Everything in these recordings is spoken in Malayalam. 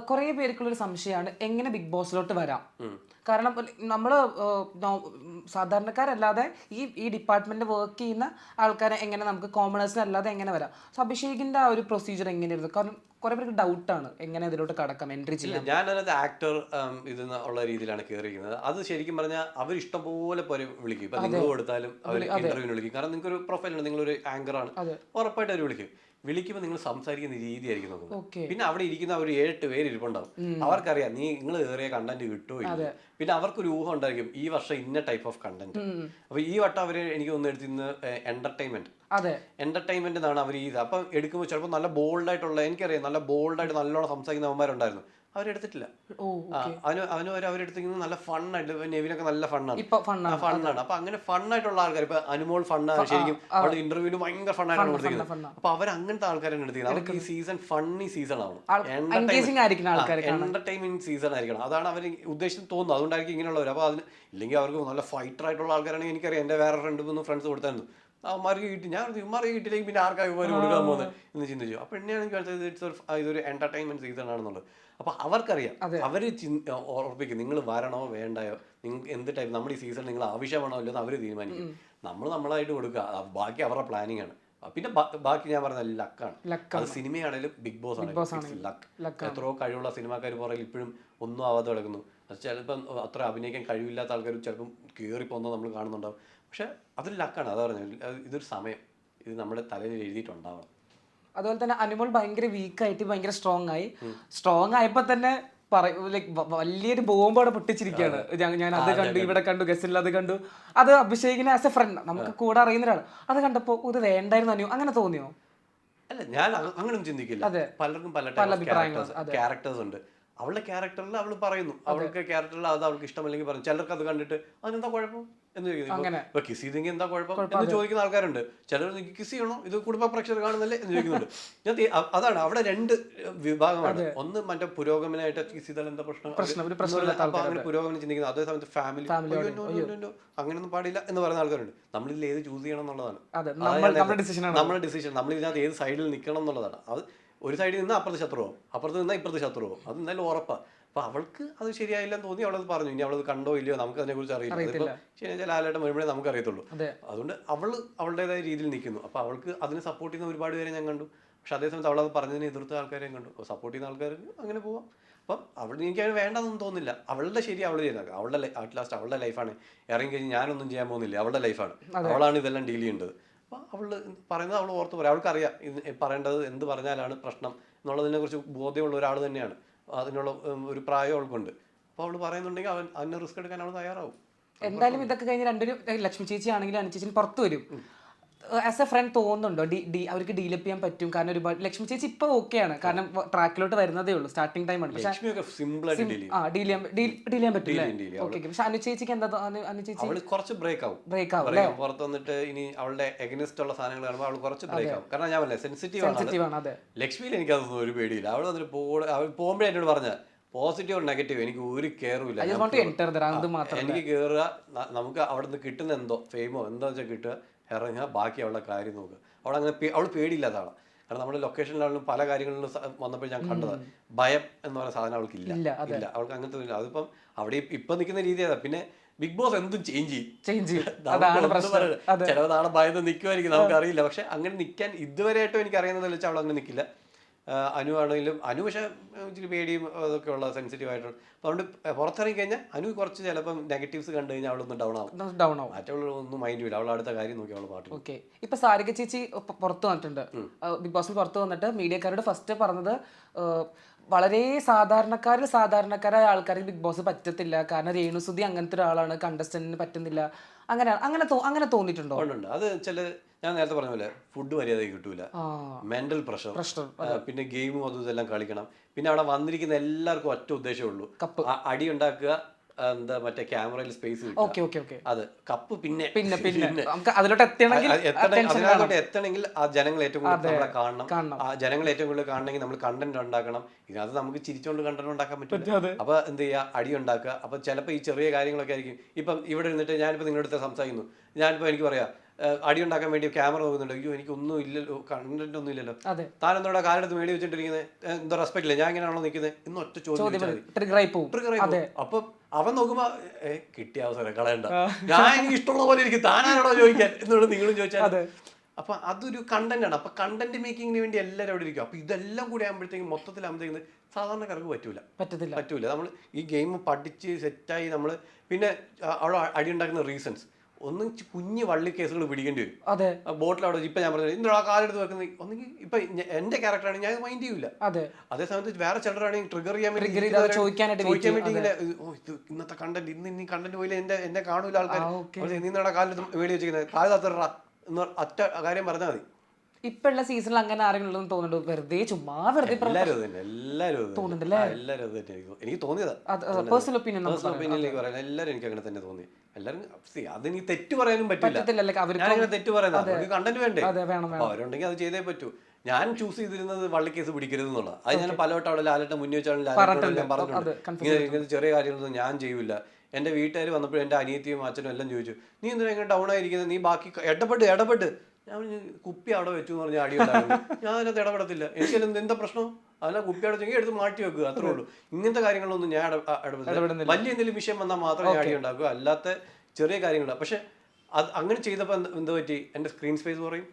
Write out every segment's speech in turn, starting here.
കുറേ പേർക്കുള്ളൊരു സംശയമാണ് എങ്ങനെ ബിഗ് ബോസിലോട്ട് വരാം. കാരണം നമ്മൾ സാധാരണക്കാരല്ലാതെ ഈ ഡിപ്പാർട്ട്മെന്റ് വർക്ക് ചെയ്യുന്ന ആൾക്കാരെ എങ്ങനെ നമുക്ക് കോമണേഴ്സിന് അല്ലാതെ എങ്ങനെ വരാം. സോ അഭിഷേകിന്റെ ആ ഒരു പ്രൊസീജിയർ എങ്ങനെയായിരുന്നു? കാരണം കുറെ പേർക്ക് ഡൗട്ടാണ് എങ്ങനെ ഇതിലോട്ട് കടക്കാം, എൻട്രി ചെയ്യാം. ഞാനത് ആക്ടർ ഇത് ഉള്ള രീതിയിലാണ് കയറിയിരിക്കുന്നത്. അത് ശരിക്കും പറഞ്ഞാൽ അവർ ഇഷ്ടംപോലെ പോലെ വിളിക്കും. ഇപ്പൊ നിങ്ങൾ കൊടുത്താലും അവർ ഇന്റർവ്യൂവിന് വിളിക്കും. കാരണം നിങ്ങൾക്ക് ഒരു പ്രൊഫൈലുണ്ട്, നിങ്ങളൊരു ആങ്കറാണ്, ഉറപ്പായിട്ട് അവർ വിളിക്കും. വിളിക്കുമ്പോൾ നിങ്ങൾ സംസാരിക്കുന്ന രീതിയായിരിക്കും നോക്കുന്നത്. പിന്നെ അവിടെ ഇരിക്കുന്ന ഒരു 7-8 പേര് ഇരിപ്പുണ്ടാവും. അവർക്കറിയാം നിങ്ങൾ കയറിയ കണ്ടന്റ് കിട്ടുമോ ഇല്ല. പിന്നെ അവർക്കൊരു ഊഹം ഉണ്ടായിരിക്കും ഈ വർഷം ഇന്ന ടൈപ്പ് ഓഫ് കണ്ടന്റ്. അപ്പൊ ഈ വട്ടം അവര് എനിക്ക് തോന്നുന്നു എടുത്തിരുന്ന എന്റർടൈൻമെന്റ് എന്നാണ് അവർ ഇത്. അപ്പം എടുക്കുമ്പോൾ ചിലപ്പോൾ നല്ല ബോൾഡായിട്ടുള്ള, എനിക്കറിയാം നല്ല ബോൾഡായിട്ട് നല്ലോണം സംസാരിക്കുന്ന അവന്മാരുണ്ടായിരുന്നു. അവരെടുത്തിട്ടില്ല. അവരെടുത്തിരിക്കുന്നത് നല്ല ഫണ്ണായിട്ട്. നെവിനൊക്കെ നല്ല ഫണ്ണാണ്. അപ്പൊ അങ്ങനെ ഫണ്ണായിട്ടുള്ള ആൾക്കാർ, ഇപ്പൊ അനുമോൾ ഫണ്ണാണ് ശരിക്കും. അവളുടെ ഇന്റർവ്യൂവിൽ ഭയങ്കര ഫണ്ണായിട്ടാണ് കൊടുത്തിരിക്കുന്നത്. അപ്പൊ അവർ അങ്ങനത്തെ ആൾക്കാരാണ് എടുത്തിരിക്കുന്നത്. അവർക്ക് ഈ സീസൺ ഫണ്ണി സീസൺ ആണ്, എന്റർടൈൻമെന്റ് സീസൺ ആയിരിക്കണം. അതാണ് അവർ ഉദ്ദേശിച്ചത് തോന്നുന്നു. അതുകൊണ്ടായിരിക്കും ഇങ്ങനെയുള്ളവർ. അപ്പൊ അതിന് ഇല്ലെങ്കിൽ അവർക്ക് നല്ല ഫൈറ്റർ ആയിട്ടുള്ള ആൾക്കാരാണെങ്കിൽ എനിക്കറിയാം. എന്റെ വേറെ 2-3 ഫ്രണ്ട്സ് കൊടുത്തായിരുന്നു. അവന്മാർക്ക് കിട്ടി. ഞാൻ ഇവന്മാർക്ക് കിട്ടിയില്ലെങ്കിൽ പിന്നെ ആർക്കായി ഇവർ കൊടുക്കാൻ പോകുന്നത് എന്ന് ചിന്തിച്ചു. അപ്പൊ എന്നെയാണെങ്കിൽ ഇതൊരു എന്റർടൈൻമെന്റ് സീസൺ ആണെന്നുള്ളത്. അപ്പൊ അവർക്കറിയാം. അവര് ഉറപ്പിക്കും നിങ്ങൾ വരണോ വേണ്ടയോ, നിങ്ങൾക്ക് എന്ത് ടൈപ്പ് നമ്മുടെ ഈ സീസൺ നിങ്ങൾ ആവശ്യമാണോ ഇല്ലെന്ന് അവര് തീരുമാനിക്കും. നമ്മൾ നമ്മളായിട്ട് കൊടുക്കുക. ബാക്കി അവരുടെ പ്ലാനിങ് ആണ്. പിന്നെ ബാക്കി ഞാൻ പറഞ്ഞ ലക്കാണ്. അത് സിനിമയാണെങ്കിലും ബിഗ് ബോസ് ആണെങ്കിലും ലക്ക്. എത്രയോ കഴിവുള്ള സിനിമാക്കാർ പുറകിൽ ഇപ്പോഴും ഒന്നും ആവാതെ കിടക്കുന്നു. അത് ചിലപ്പം അത്ര അഭിനയിക്കാൻ കഴിവില്ലാത്ത ആൾക്കാർ ചിലപ്പം കയറിപ്പോകുന്നത് നമ്മൾ കാണുന്നുണ്ടാവും. പക്ഷെ അതൊരു ലക്കാണ്. അതാ പറഞ്ഞത്, ഇതൊരു സമയം, ഇത് നമ്മുടെ തലയിൽ എഴുതിയിട്ടുണ്ടാവണം. അതുപോലെ തന്നെ അനുമോൾ ഭയങ്കര വീക്കായിട്ട് ഭയങ്കര സ്ട്രോങ് ആയപ്പോ തന്നെ ലൈക്ക് വലിയൊരു ബോംബോടെ പൊട്ടിച്ചിരിക്കുകയാണ്. ഞാൻ അത് കണ്ടു, ഇവിടെ കണ്ടു, ഗസ്റ്റിൽ അത് കണ്ടു. അത് അഭിഷേകിനെ ആസ് എ ഫ്രണ്ട്, നമുക്ക് കൂടെ അറിയുന്ന ഒരാൾ, അത് കണ്ടപ്പോ ഇത് വേണ്ടായിരുന്നു അനു, അങ്ങനെ തോന്നിയോ? അല്ല, ഞാൻ അങ്ങനെയൊന്നും ചിന്തിക്കില്ല. പലർക്കും പല ക്യാരക്ടേഴ്സ് ഉണ്ട്. അവളുടെ ക്യാരക്ടറിൽ അവൾ പറയുന്നു, അവൾക്ക് ക്യാരക്ടറിൽ അത് അവൾക്ക് ഇഷ്ടമല്ലെങ്കിൽ പറയും. ചിലർക്ക് അത് കണ്ടിട്ട് അതിനെന്താ കുഴപ്പം എന്ന് ചോദിക്കുന്നു. ഇപ്പൊ കിസ് ചെയ്തെങ്കിൽ എന്താ കുഴപ്പം എന്ന് ചോദിക്കുന്ന ആൾക്കാരുണ്ട്. ചിലർ കിസ് ചെയ്യണോ, ഇത് കുടുംബ പ്രേക്ഷകർ കാണുന്നല്ലേ എന്ന് ചോദിക്കുന്നുണ്ട്. അതാണ് അവിടെ 2 വിഭാഗമാണ്. ഒന്ന് മറ്റേ പുരോഗമനായിട്ട് കിസ് ചെയ്താൽ എന്താ പ്രശ്നം, അങ്ങനെ പുരോഗമനം ചിന്തിക്കുന്നത്. അതേ സമയത്ത് ഫാമിലി അങ്ങനെയൊന്നും പാടില്ല എന്ന് പറയുന്ന ആൾക്കാരുണ്ട്. നമ്മളിതിൽ ഏത് ചൂസ് ചെയ്യണം എന്നുള്ളതാണ് നമ്മുടെ ഡിസിഷൻ. നമ്മളിതിനകത്ത് ഏത് സൈഡിൽ നിൽക്കണം എന്നുള്ളതാണ്. അത് ഒരു സൈഡിൽ നിന്ന് അപ്പുറത്ത് ശത്രുവാകും, അപ്പുറത്ത് നിന്നാൽ ഇപ്പുറത്ത് ശത്രുവാകും. അത് എന്തായാലും ഉറപ്പാണ്. അപ്പൊ അവൾക്ക് അത് ശരിയായില്ലെന്ന് തോന്നി അവളത് പറഞ്ഞു. ഇനി അവളത് കണ്ടോ ഇല്ലയോ നമുക്ക് അതിനെ കുറിച്ച് അറിയില്ല. ഇപ്പൊ ശരി ലാലേട്ടൻ വരുമ്പോഴേ നമുക്ക് അറിയത്തുള്ളൂ. അതുകൊണ്ട് അവളുടേതായ രീതിയിൽ നിൽക്കുന്നു. അപ്പൊ അവൾക്ക് അതിനെ സപ്പോർട്ട് ചെയ്യുന്ന ഒരുപാട് പേരെ ഞാൻ കണ്ടു. പക്ഷെ അതേസമയത്ത് അവളത് പറഞ്ഞതിന് എതിർത്ത ആൾക്കാരെയും കണ്ടു. സപ്പോർട്ട് ചെയ്യുന്ന ആൾക്കാർക്ക് അങ്ങനെ പോവാം. അപ്പം അവൾ എനിക്ക് അതിന് വേണ്ടെന്നൊന്നും തോന്നില്ല. അവളുടെ ശരി അവൾ ചെയ്യുന്നത്. അറ്റ് ലാസ്റ്റ് അവളുടെ ലൈഫാണ്. ഇറങ്ങി കഴിഞ്ഞ് ഞാനൊന്നും ചെയ്യാൻ പോകുന്നില്ല. അവളുടെ ലൈഫാണ്, അവളാണ് ഇതെല്ലാം ഡീൽ ചെയ്യേണ്ടത്. അപ്പോൾ അവൾ പറയുന്നത് അവൾ ഓർത്ത് പറയും. അവൾക്കറിയാം പറയേണ്ടത് എന്ത് പറഞ്ഞാലാണ് പ്രശ്നം എന്നുള്ളതിനെ കുറിച്ച് ബോധ്യമുള്ള ഒരാൾ തന്നെയാണ്. അതിനുള്ള ഒരു പ്രായം അവൾക്കുണ്ട്. അപ്പോൾ അവൾ പറയുന്നുണ്ടെങ്കിൽ അതിന് റിസ്ക് എടുക്കാൻ അവൾ തയ്യാറാവും. എന്തായാലും ഇതൊക്കെ കഴിഞ്ഞ് രണ്ടുപേരും, ലക്ഷ്മി ചേച്ചി ആണെങ്കിലും അനു ചേച്ചി പുറത്തു വരും. ആസ് എ ഫ്രണ്ട് തോന്നുന്നുണ്ടോ അവർക്ക് ഡീലപ്പ് ചെയ്യാൻ പറ്റും? കാരണം ഒരുപാട് ലക്ഷ്മി ചേച്ചി ഇപ്പൊ ഓക്കെയാണ്, കാരണം ട്രാക്കിലോട്ട് വരുന്നതേ ഉള്ളൂ, സ്റ്റാർട്ടിംഗ് ടൈം ആണ്. പക്ഷെ ഡീൽ ചെയ്യാൻ പറ്റില്ല. പക്ഷെ അനു ചേച്ചിക്ക് എന്താ, അനു ചേച്ചി കുറച്ച് ബ്രേക്ക് ആവും. പുറത്ത് വന്നിട്ട് ഇനി അവളുടെ എഗനിസ്റ്റ് ഉള്ള സാധനങ്ങൾ കാണുമ്പോൾ അവൾ കുറച്ച് ബ്രേക്ക് ആവും. കാരണം ഞാൻ പറഞ്ഞത് സെൻസിറ്റീവ് ആണ്. ലക്ഷ്മിയിൽ എനിക്ക് അതൊന്നും ഒരു പേടിയില്ല. അവൾ വന്നിട്ട് പോകുമ്പോഴേ എന്നോട് പറഞ്ഞ പോസിറ്റീവ് ഓർ നെഗറ്റീവ് എനിക്ക് ഒരു കെയറുമില്ല. എനിക്ക് കയറുക, നമുക്ക് അവിടെ നിന്ന് കിട്ടുന്ന എന്തോ ഫെയിമോ എന്താ വെച്ചാൽ കിട്ടുക, ഇറങ്ങുക, ബാക്കി അവളുടെ കാര്യം നോക്കുക. അവൾ പേടിയില്ലാത്തതാണ്. കാരണം നമ്മുടെ ലൊക്കേഷനിലാണെങ്കിലും പല കാര്യങ്ങളിലും വന്നപ്പോൾ ഞാൻ കണ്ടത് ഭയം എന്ന് പറയുന്ന സാധനം അവൾക്ക് ഇല്ല. അവൾക്ക് അങ്ങനത്തെ ഇല്ല. അതിപ്പം അവിടെ ഇപ്പം നിൽക്കുന്ന രീതി അതാ. പിന്നെ ബിഗ് ബോസ് എന്തും ചേഞ്ച് ചെയ്യും. ചിലവ് നാളെ ഭയന്ന് നിൽക്കുമായിരിക്കും, നമുക്കറിയില്ല. പക്ഷെ അങ്ങനെ നിൽക്കാൻ ഇതുവരെയായിട്ടും എനിക്ക് അറിയുന്നത് വെച്ചാൽ അവൾ അങ്ങനെ നിൽക്കില്ല. അനു ആണെങ്കിലും, അനു പക്ഷേ ഇച്ചിരി പേടിയും അതൊക്കെ ഉള്ള സെൻസിറ്റീവ് ആയിട്ടുണ്ട്. അതുകൊണ്ട് പുറത്തിറങ്ങി കഴിഞ്ഞാൽ അനു കുറച്ച് ചിലപ്പം നെഗറ്റീവ്സ് കണ്ടു കഴിഞ്ഞാൽ അവളൊന്ന് ഡൗൺ ആവും. മറ്റുള്ളൊന്നും മൈൻഡ് ചെയ്യില്ല. അവൾ അടുത്ത കാര്യം നോക്കി അവൾ പാട്ട്. ഓക്കെ, ഇപ്പൊ സാരിക ചേച്ചി പുറത്ത് വന്നിട്ടുണ്ട്, ബിഗ് ബോസിൽ പുറത്ത് വന്നിട്ട് മീഡിയക്കാരോട് ഫസ്റ്റ് പറഞ്ഞത് വളരെ സാധാരണക്കാരായ ആൾക്കാർക്ക് ബിഗ് ബോസ് പറ്റത്തില്ല, കാരണം രേണുസുതി അങ്ങനത്തെ ഒരാളാണ്, കണ്ടസ്റ്റന്റിന് പറ്റുന്നില്ല. അങ്ങനെ തോന്നിയിട്ടുണ്ടോ? അത് ഞാൻ നേരത്തെ പറഞ്ഞ പോലെ ഫുഡ് മര്യാദയ്ക്ക് കിട്ടൂല, മെന്റൽ പ്രഷർ, പിന്നെ ഗെയിമും അതും ഇതെല്ലാം കളിക്കണം. പിന്നെ അവിടെ വന്നിരിക്കുന്ന എല്ലാവർക്കും ഒറ്റ ഉദ്ദേശമേ ഉള്ളൂ, അടി ഉണ്ടാക്കുക, എന്താ മറ്റേ ക്യാമറയിൽ സ്പേസ് കിട്ടുക. അത് കപ്പ് പിന്നെ അതിനകത്തോട്ട് എത്തണമെങ്കിൽ ആ ജനങ്ങൾ ഏറ്റവും കൂടുതൽ നമ്മളെ കാണണം. ആ ജനങ്ങൾ ഏറ്റവും കൂടുതൽ കാണണമെങ്കിൽ നമ്മൾ കണ്ടന്റ് ഉണ്ടാക്കണം. ഇതിനകത്ത് നമുക്ക് ചിരിച്ചുകൊണ്ട് കണ്ടന്റ് ഉണ്ടാക്കാൻ പറ്റില്ല. അപ്പൊ എന്ത് ചെയ്യുക, അടി ഉണ്ടാക്കുക. അപ്പൊ ചിലപ്പോൾ ഈ ചെറിയ കാര്യങ്ങളൊക്കെ ആയിരിക്കും. ഇപ്പം ഇവിടെ ഇരുന്നിട്ട് ഞാനിപ്പോൾ നിങ്ങളുടെ അടുത്ത് സംസാരിക്കുന്നു, ഞാനിപ്പോൾ എനിക്ക് പറയാം അടി ഉണ്ടാക്കാൻ വേണ്ടി ക്യാമറ നോക്കുന്നുണ്ട്, അയ്യോ എനിക്കൊന്നും ഇല്ലല്ലോ, കണ്ടന്റ് ഒന്നും ഇല്ലല്ലോ, അതെ താൻ എന്തോടെ കാലെടുത്ത് മേടി വെച്ചിട്ടിരിക്കുന്നത്, എന്തോ റെസ്പെക്ട് ഇല്ല, ഞാൻ ഇങ്ങനെയാണല്ലോ നിൽക്കുന്നത് ഇന്ന് ഒറ്റ ചോദ്യം ട്രിഗറായി പോകും. അപ്പം അവൻ നോക്കുമ്പോ കിട്ടിയ അവസരം കളയണ്ട, ഞാൻ എനിക്ക് ഇഷ്ടമുള്ള പോലെ ഇരിക്കും, താനാണോ ചോദിക്കാൻ എന്നോട് നിങ്ങളും ചോദിച്ചാൽ. അപ്പൊ അതൊരു കണ്ടന്റ് ആണ്. അപ്പൊ കണ്ടന്റ് മേക്കിങ്ങിന് വേണ്ടി എല്ലാവരും അവിടെ ഇരിക്കും. അപ്പൊ ഇതെല്ലാം കൂടി ആകുമ്പോഴത്തേക്കും മൊത്തത്തിലാകുമ്പോഴത്തേക്കും സാധാരണക്കാർക്ക് പറ്റൂല. നമ്മൾ ഈ ഗെയിം പഠിച്ച് സെറ്റായി നമ്മൾ പിന്നെ അവിടെ അടി ഉണ്ടാക്കുന്ന റീസൺസ് ഒന്നും കുഞ്ഞു വള്ളി കേസുകൾ പിടിക്കേണ്ടി വരും. ബോട്ടിൽ അവിടെ ഇപ്പൊ ഞാൻ പറഞ്ഞത് ഇന്നോ കാലെടുത്ത് വെക്കുന്നത് ഒന്നെങ്കിൽ ഇപ്പൊ എന്റെ ക്യാരക്ടറാണ് ഞാൻ മൈൻഡ് ചെയ്യൂല. അതേ സമയത്ത് വേറെ ചിലരാണെങ്കിൽ ട്രിഗർ ചെയ്യാൻ വേണ്ടി ചോദിക്കാൻ വേണ്ടി ഇങ്ങനെ ഇന്നത്തെ കണ്ടന്റ് ഇന്ന് കണ്ടന്റ് പോയില്ല എന്നെ കാണൂല ആൾക്കാർ, നിന്നോടെ കാലെടുത്ത് മേടി വെച്ചിരിക്കുന്നത് കാല് തത്തറ എന്ന് ഒറ്റ കാര്യം പറഞ്ഞാൽ മതി. ഇപ്പുള്ള സീസണിൽ അങ്ങനെ ആരെങ്കിലും തോന്നുന്നുണ്ടോ? വെറുതെ ചുമ്മാ വെറുതെ എനിക്ക് തോന്നിയതാ, പേഴ്സണൽ ഒപ്പീനിയൻ പറയാം. എല്ലാവരും എനിക്ക് അങ്ങനെ തന്നെ തോന്നി. എല്ലാവരും അതിന് തെറ്റ് പറയാനും പറ്റില്ല, തെറ്റ് പറയുന്നത് കണ്ടന്റ് വേണ്ടേ, അപ്പൊ അവരുണ്ടെങ്കിൽ അത് ചെയ്തേ പറ്റൂ. ഞാൻ ചൂസ് ചെയ്തിരുന്നത് വള്ളി കേസ് പിടിക്കരുത് എന്നുള്ളത്. അത് ഞാൻ പലവട്ടം അവിടെ ലാലേട്ട മുന്നേ വെച്ചാണ് ലാലേട്ടൻ ഞാൻ പറഞ്ഞിട്ടുണ്ട്, ഇങ്ങനത്തെ ചെറിയ കാര്യങ്ങളൊന്നും ഞാൻ ചെയ്യൂല. എന്റെ വീട്ടുകാർ വന്നപ്പോൾ എന്റെ അനിയത്തിയും അച്ഛനും എല്ലാം ചോദിച്ചു, നീ എന്തിനാ ഇങ്ങനെ ഡൗൺ ആയിരിക്കുന്നത്, നീ ബാക്കി ഇടപെട്ട് ഞാൻ കുപ്പി അവിടെ വെച്ചു എന്ന് പറഞ്ഞാൽ അടി ഉണ്ടായിരുന്നു, ഞാൻ അതിനകത്ത് ഇടപെടത്തില്ല, എനിക്കതിൽ എന്താ പ്രശ്നം, അതിനാ കുപ്പി അവിടെ വെച്ചെങ്കിൽ എടുത്ത് മാറ്റി വെക്കുക, അത്രേ ഉള്ളൂ. ഇങ്ങനത്തെ കാര്യങ്ങളൊന്നും ഞാൻ ഇടപെടുന്നില്ല. വലിയ എന്തെങ്കിലും വിഷയം വന്നാൽ മാത്രമേ അടി ഉണ്ടാക്കുക, അല്ലാത്ത ചെറിയ കാര്യങ്ങളാണ്. പക്ഷെ അത് അങ്ങനെ ചെയ്തപ്പോൾ എന്താ പറ്റി, എൻ്റെ സ്ക്രീൻ സ്പേസ് പറയും.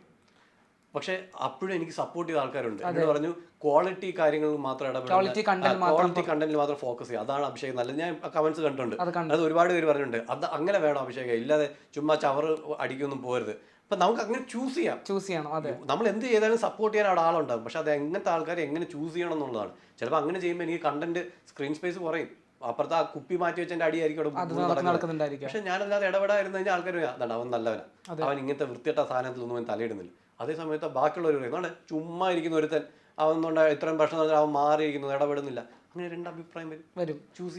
പക്ഷെ അപ്പോഴും എനിക്ക് സപ്പോർട്ട് ചെയ്ത ആൾക്കാരുണ്ട്, എന്നോട് പറഞ്ഞു ക്വാളിറ്റി കാര്യങ്ങളിൽ മാത്രം ഇടപെടുക, ക്വാളിറ്റി കണ്ടന്റിൽ മാത്രം ഫോക്കസ് ചെയ്യുക, അതാണ് അഭിഷേക് നല്ലത്. ഞാൻ കമന്റ്സ് കണ്ടിട്ടുണ്ട്, അത് ഒരുപാട് പേര് പറഞ്ഞിട്ടുണ്ട്, അത് അങ്ങനെ വേണം അഭിഷേക്, ഇല്ലാതെ ചുമ്മാ ചവറ് അടിക്കൊന്നും പോകരുത്. അപ്പൊ നമുക്ക് അങ്ങനെ ചൂസ് ചെയ്യണം. നമ്മൾ എന്ത് ചെയ്താലും സപ്പോർട്ട് ചെയ്യാൻ അവിടെ ആളുണ്ടാകും, പക്ഷെ അത് എങ്ങനത്തെ ആൾക്കാരെ എങ്ങനെ ചൂസ് ചെയ്യണം എന്നുള്ളതാണ്. ചിലപ്പോൾ അങ്ങനെ ചെയ്യുമ്പോൾ എനിക്ക് കണ്ടന്റ് സ്ക്രീൻ സ്പേസ് കുറയും, അപ്പുറത്ത് ആ കുപ്പി മാറ്റി വെച്ചതിന്റെ അടിയായിരിക്കും അവിടെ നടക്കുന്നുണ്ടായിരിക്കും. പക്ഷെ ഞാനല്ലാതെ ഇടപെടായിരുന്നു കഴിഞ്ഞാൽ ആൾക്കാർ അവൻ നല്ലവനാ, അവൻ ഇങ്ങനത്തെ വൃത്തിയിട്ട സാധനത്തിലൊന്നും അവൻ തലയിടുന്നില്ല. അതേ സമയത്ത് ബാക്കിയുള്ളവർ പറയുന്നത് ചുമ്മാ ഇരിക്കുന്ന ഒരുത്തൻ അവൻ ഇത്രയും പ്രശ്നം അവൻ മാറിയിരിക്കുന്നത് ഇടപെടുന്നില്ല, അങ്ങനെ രണ്ട് അഭിപ്രായം വരും. ചൂസ്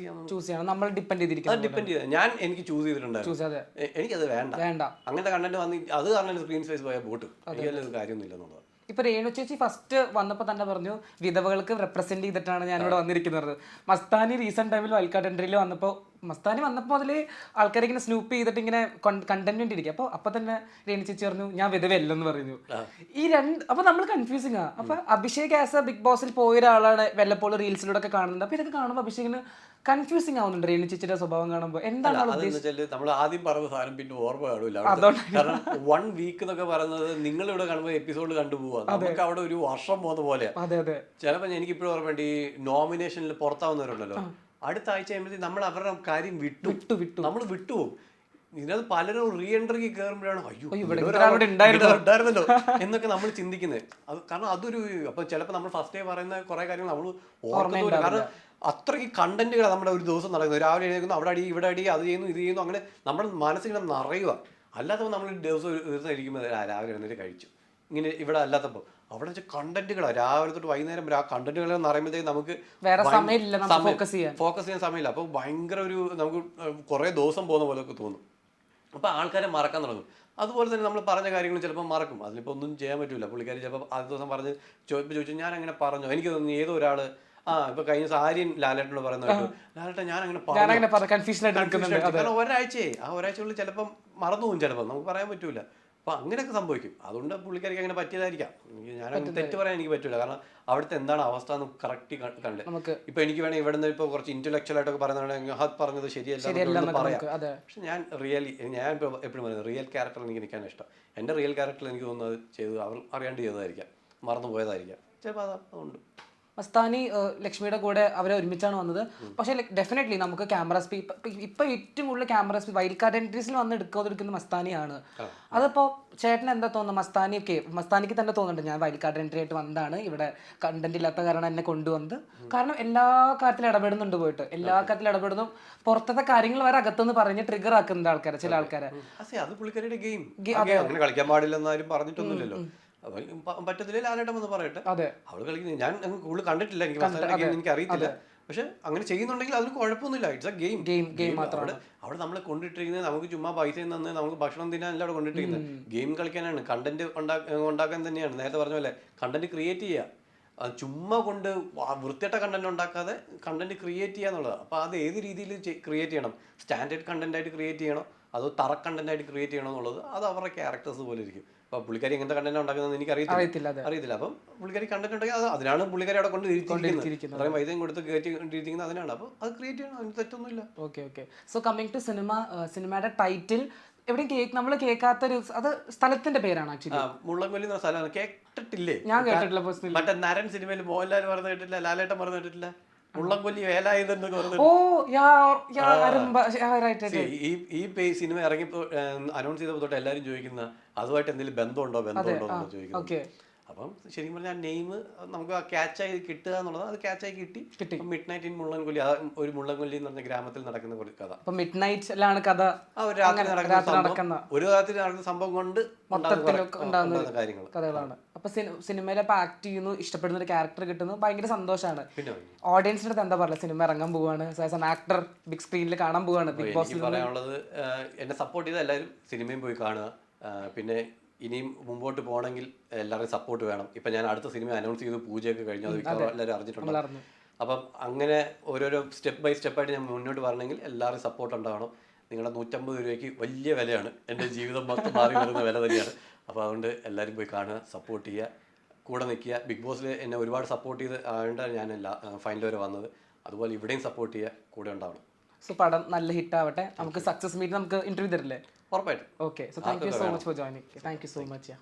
ചെയ്യാൻ നമ്മൾ ഡിപ്പെൻഡ് ചെയ്ത് ഞാൻ എനിക്ക് ചൂസ് ചെയ്തിട്ടുണ്ടായിരുന്നു, എനിക്കത് വേണ്ട അങ്ങനത്തെ കണ്ടന്റ് വന്ന് അത് കാരണം സ്ക്രീൻ സ്പേസ് പോയാൽ ബോട്ട് എനിക്കത് കാര്യമൊന്നുമില്ല എന്നുള്ളത്. ഇപ്പൊ രേണു ചേച്ചി ഫസ്റ്റ് വന്നപ്പോൾ തന്നെ പറഞ്ഞു വിധവകൾക്ക് റെപ്രസെന്റ് ചെയ്തിട്ടാണ് ഞാനിവിടെ വന്നിരിക്കുന്നത്. മസ്താനി റീസെന്റ് ടൈമിൽ വൈൽഡ് എൻട്രിയിൽ വന്നപ്പോൾ മസ്താനി വന്നപ്പോൾ അതിൽ ആൾക്കാരെ ഇങ്ങനെ സ്നൂപ്പ് ചെയ്തിട്ട് ഇങ്ങനെ കണ്ടന്റ് വേണ്ടിയിരിക്കും. അപ്പൊ തന്നെ രേണു ചേച്ചി പറഞ്ഞു ഞാൻ വിധവയല്ലെന്ന് പറഞ്ഞു. ഈ രണ്ട് അപ്പൊ നമ്മൾ കൺഫ്യൂസിങ് ആ. അപ്പൊ അഭിഷേക് ആസ് എ ബിഗ് ബോസിൽ പോയ ഒരാളാണ് വല്ലപ്പോഴും റീൽസിലൂടെ ഒക്കെ കാണുന്നത്. അപ്പൊ ഇതൊക്കെ കാണുമ്പോൾ അഭിഷേകിന് കൺഫ്യൂസിങ് ആവുന്നുണ്ട് രേണു ചേച്ചിയുടെ സ്വഭാവം കാണുമ്പോൾ. എന്താണ് നമ്മൾ ആദ്യം പറഞ്ഞ സാധനം പിന്നെ ഓർമ്മ കാണൂല. കാരണം 1 വീക്ക് എന്നൊക്കെ പറയുന്നത് നിങ്ങൾ ഇവിടെ കാണുമ്പോൾ എപ്പിസോഡ് കണ്ടുപോവാ, നമുക്ക് അവിടെ ഒരു വർഷം പോകുന്ന പോലെയാണ്. ചിലപ്പോൾ എനിക്ക് ഇപ്പോഴും ഓർമ്മയുണ്ട് ഈ നോമിനേഷനിൽ പുറത്താവുന്നവരുണ്ടല്ലോ, അടുത്ത ആഴ്ച കഴിയുമ്പോഴത്തേക്ക് നമ്മൾ അവരുടെ കാര്യം നമ്മൾ വിട്ടുപോകും. ഇതിനകത്ത് പലരും റീ എൻട്രിക്ക് കയറുമ്പോഴാണ് അയ്യോ ഉണ്ടായിരുന്നല്ലോ എന്നൊക്കെ നമ്മൾ ചിന്തിക്കുന്നത്. അത് കാരണം അതൊരു അപ്പൊ ചിലപ്പോൾ നമ്മൾ ഫസ്റ്റ് ഡേ പറയുന്ന കുറെ കാര്യങ്ങൾ നമ്മൾ ഓർക്കുന്നില്ല. കാരണം അത്രയ്ക്ക് കണ്ടന്റുകൾ നമ്മുടെ ഒരു ദിവസം നടക്കുന്നത്. രാവിലെ എഴുന്നേക്കുന്നു, അവിടെ അടി ഇവിടെ അടി, അത് ചെയ്യുന്നു ഇത് ചെയ്യുന്നു, അങ്ങനെ നമ്മുടെ മനസ്സിങ്ങനെ നിറയുക. അല്ലാത്തപ്പോൾ നമ്മൾ ദിവസം ഇരിക്കുമ്പോൾ രാവിലെ എഴുന്നേറ്റ് കഴിച്ചു ഇങ്ങനെ ഇവിടെ അല്ലാത്തപ്പോൾ അവിടെ വെച്ച് കണ്ടന്റുകളാണ് രാവിലെ തൊട്ട് വൈകുന്നേരം ആ കണ്ടന്റുകൾ എന്ന് പറയുമ്പോഴത്തേക്ക് നമുക്ക് ഫോക്കസ് ചെയ്യാൻ സമയമില്ല. അപ്പോൾ ഭയങ്കര ഒരു നമുക്ക് കുറേ ദിവസം പോകുന്ന പോലെയൊക്കെ തോന്നും. അപ്പോൾ ആൾക്കാരെ മറക്കാൻ തുടങ്ങും. അതുപോലെ തന്നെ നമ്മൾ പറഞ്ഞ കാര്യങ്ങൾ ചിലപ്പോൾ മറക്കും, അതിലിപ്പോൾ ഒന്നും ചെയ്യാൻ പറ്റില്ല. പുള്ളിക്കാരി ചിലപ്പോൾ ആദ്യ ദിവസം പറഞ്ഞ് ചോദിച്ചു ഞാൻ അങ്ങനെ പറഞ്ഞു, എനിക്ക് തോന്നുന്നു ഏതോ ഒരാൾ ഇപ്പൊ കഴിഞ്ഞ ആര്യൻ ലാലേട്ടനോട് പറയുന്നത് ലാലേട്ടൻ ഞാൻ അങ്ങനെ കാരണം ഒരാഴ്ചയുള്ളിൽ ചിലപ്പം മറന്നു പോകും, ചിലപ്പോൾ നമുക്ക് പറയാൻ പറ്റൂല. അപ്പൊ അങ്ങനെയൊക്കെ സംഭവിക്കും. അതുകൊണ്ട് പുള്ളിക്കാരിക്ക് അങ്ങനെ പറ്റിയതായിരിക്കാം. ഞാൻ തെറ്റ് പറയാൻ എനിക്ക് പറ്റൂല, കാരണം അവിടുത്തെ എന്താണ് അവസ്ഥ എന്ന് കറക്റ്റ് കണ്ട്. ഇപ്പൊ എനിക്ക് വേണമെങ്കിൽ ഇവിടെ നിന്ന് ഇപ്പൊ കുറച്ച് ഇന്റലക്ച്വൽ ആയിട്ടൊക്കെ പറയുന്നതാണെങ്കിൽ അത് പറഞ്ഞത് ശരിയല്ല പറയാം. പക്ഷെ ഞാൻ ഇപ്പൊ എപ്പോഴും പറയുന്നത് റിയൽ ക്യാരക്ടർ എനിക്ക് നിൽക്കാൻ ഇഷ്ടം. എന്റെ റിയൽ ക്യാരക്ടർ എനിക്ക് തോന്നുന്നത് ചെയ്ത് അവർ അറിയാണ്ട് ചെയ്തതായിരിക്കാം, മറന്നു പോയതായിരിക്കാം ചിലപ്പോൾ. അതുകൊണ്ട് മസ്താനി ലക്ഷ്മിയുടെ കൂടെ അവരെ ഒരുമിച്ചാണ് വന്നത്. പക്ഷെ ഡെഫിനറ്റ്ലി നമുക്ക് ക്യാമറ സ്പീഡ് ഇപ്പൊ ഏറ്റവും കൂടുതൽ ക്യാമറ സ്പീഡ് വൈൽഡ് കാർഡ് എൻട്രീസിൽ വന്ന് എടുക്കാതിരിക്കുന്ന മസ്താനിയാണ്. അതിപ്പോ ചേട്ടന് എന്താ തോന്നുന്നത്? മസ്താനിക്ക് തന്നെ തോന്നുന്നുണ്ട് ഞാൻ വൈൽഡ് കാർഡ് എൻട്രി ആയിട്ട് വന്നതാണ്, ഇവിടെ കണ്ടന്റ് ഇല്ലാത്ത കാരണം എന്നെ കൊണ്ടുവന്നത്. കാരണം എല്ലാ കാര്യത്തിലും ഇടപെടുന്നുണ്ട്, പോയിട്ട് എല്ലാ കാര്യത്തിലും ഇടപെടുന്നു. പുറത്തത്തെ കാര്യങ്ങൾ വരെ അകത്തുനിന്ന് പറഞ്ഞ് ട്രിഗർ ആക്കുന്നുണ്ട് ആൾക്കാരെ, ചില ആൾക്കാരെ. അത് പുള്ളിക്കാരുടെ ഗെയിം കളിക്കാൻ പാടില്ലെന്നാരും പറഞ്ഞിട്ടൊന്നുമില്ലല്ലോ. പറ്റത്തില്ല ലാലേട്ടൻ എന്ന് പറയട്ടെ, അവള് കളിക്കുന്നത് ഞാൻ കൂടുതൽ കണ്ടിട്ടില്ല, എനിക്ക് അറിയത്തില്ല. പക്ഷെ അങ്ങനെ ചെയ്യുന്നുണ്ടെങ്കിൽ അതിന് കുഴപ്പമൊന്നുമില്ല. It's A game. അവിടെ നമ്മളെ കൊണ്ടിട്ടിരിക്കുന്നത് നമുക്ക് ചുമ്മാ പൈസ തന്ന് നമുക്ക് ഭക്ഷണം തിന്നാനല്ല അവിടെ കൊണ്ടിട്ടിരിക്കുന്നത്, ഗെയിം കളിക്കാനാണ്, കണ്ടന്റ് ഉണ്ടാക്കാൻ തന്നെയാണ്. നേരത്തെ പറഞ്ഞ പോലെ കണ്ടന്റ് ക്രിയേറ്റ് ചെയ്യുക, ചുമ്മാ കൊണ്ട് വൃത്തിയിട്ട കണ്ടന്റ് ഉണ്ടാക്കാതെ കണ്ടന്റ് ക്രിയേറ്റ് ചെയ്യുക എന്നുള്ളത്. അപ്പോൾ അത് ഏത് രീതിയിൽ ക്രിയേറ്റ് ചെയ്യണം? സ്റ്റാൻഡേർഡ് കണ്ടന്റ് ആയിട്ട് ക്രിയേറ്റ് ചെയ്യണം, അത് തറ കണ്ടന്റ് ആയിട്ട് ക്രിയേറ്റ് ചെയ്യണമെന്നുള്ളത് അത് അവരുടെ ക്യാരക്ടേഴ്സ് പോലെ ഇരിക്കും. അപ്പോൾ പുള്ളിക്കാരി എങ്ങനത്തെ കണ്ടന്റ് ഉണ്ടാക്കുന്നത് എനിക്ക് അറിയത്തില്ല. അപ്പം പുള്ളിക്കാരി കണ്ടന്റ് ഉണ്ടെങ്കിൽ അത് അതിനാണ് പുള്ളിക്കാരി അവിടെ കൊണ്ട് ഇരിക്കുന്നത്. അത്രയും വൈദ്യം കൊടുത്ത് കയറ്റിയിരിക്കുന്നത് അതിനാണ്. അപ്പോൾ അത് ക്രിയേറ്റ് ചെയ്യണം, അതിന് തെറ്റൊന്നുമില്ല. ഓക്കെ. സോ കമ്മിങ് ടു സിനിമയുടെ ടൈറ്റിൽ എവിടെയും നമ്മൾ കേൾക്കാത്തൊരു അത് സ്ഥലത്തിന്റെ പേരാണ് ആക്ച്വലി. മുള്ളൻകൊല്ലി എന്ന സ്ഥലമാണ്. കേട്ടിട്ടില്ലേ? ഞാൻ കേട്ടിട്ടില്ല. മറ്റേ നരൻ സിനിമയിൽ മോഹൻലാൽ പറഞ്ഞു കേട്ടില്ല, ലാലേട്ടൻ പറഞ്ഞു കേട്ടിട്ടില്ല, മുള്ളൻകൊല്ലി വേലായുധെന്ന് പറഞ്ഞു. ഈ സിനിമ ഇറങ്ങിയപ്പോൾ അനൗൺസ് ചെയ്തപ്പോൾ തൊട്ട് എല്ലാവരും ചോദിക്കുന്ന അതുമായിട്ട് എന്തെങ്കിലും ബന്ധമുണ്ടോ എന്ന് ചോദിക്കുന്നത്. അപ്പം ശരിക്കും പറഞ്ഞാൽ നെയിം നമുക്ക് ആ ക്യാച്ചായി കിട്ടുക എന്നുള്ളത് അത് ക്യാച്ചായി കിട്ടി. മിഡ് നൈറ്റ് ഇൻ മുള്ളൻകൊല്ലി, ഒരു മുള്ളൻകൊല്ലി എന്ന് പറഞ്ഞ ഗ്രാമത്തിൽ നടക്കുന്ന ഒരു കഥ. മിഡ് നൈറ്റിലാണ് കഥ. ഒരു രാത്രി നടക്കുന്ന സംഭവം കൊണ്ട് ഉണ്ടാകുന്ന കഥകളാണ്. അപ്പൊ സിനിമയിൽ ആക്ട് ചെയ്യുന്നു, ഇഷ്ടപ്പെടുന്ന ഒരു ക്യാരക്ടർ കിട്ടുന്നു, ഭയങ്കര സന്തോഷമാണ്. ഓഡിയൻസിന്റെ അടുത്ത് എന്താ പറയുക, സിനിമ ഇറങ്ങാൻ പോവാണ്, ആക്ടർ ബിഗ് സ്ക്രീനിൽ കാണാൻ പോവാണ്. ബിഗ് ബോസ് പറയാനുള്ളത്, എന്നെ സപ്പോർട്ട് ചെയ്ത എല്ലാവരും സിനിമയും പോയി കാണുക. പിന്നെ ഇനിയും മുമ്പോട്ട് പോകണമെങ്കിൽ എല്ലാവരുടെയും സപ്പോർട്ട് വേണം. ഇപ്പം ഞാൻ അടുത്ത സിനിമ അനൗൺസ് ചെയ്ത് പൂജയൊക്കെ കഴിഞ്ഞു, അത് എല്ലാവരും അറിഞ്ഞിട്ടുണ്ടായിരുന്നു. അപ്പം അങ്ങനെ ഓരോരോ സ്റ്റെപ്പ് ബൈ സ്റ്റെപ്പായിട്ട് ഞാൻ മുന്നോട്ട് വരണമെങ്കിൽ എല്ലാവരും സപ്പോർട്ട് ഉണ്ടാവണം. നിങ്ങളുടെ 150 രൂപയ്ക്ക് വലിയ വിലയാണ്, എൻ്റെ ജീവിതം മൊത്തം മാറി വരുന്ന വില തന്നെയാണ്. അപ്പോൾ അതുകൊണ്ട് എല്ലാവരും പോയി കാണുക, സപ്പോർട്ട് ചെയ്യുക, കൂടെ നിൽക്കുക. ബിഗ് ബോസിൽ എന്നെ ഒരുപാട് സപ്പോർട്ട് ചെയ്ത് ആയതുകൊണ്ടാണ് ഞാൻ ഫൈനൽ വരെ വന്നത്. അതുപോലെ ഇവിടെയും സപ്പോർട്ട് ചെയ്യുക, കൂടെ ഉണ്ടാവണം. സോ പടം നല്ല ഹിറ്റ് ആവട്ടെ. നമുക്ക് സക്സസ് മീറ്റ് നമുക്ക് ഇന്റർവ്യൂ തരില്ലേ? ഉറപ്പായിട്ടും. Okay. So thank you so much for joining. Thank you so much.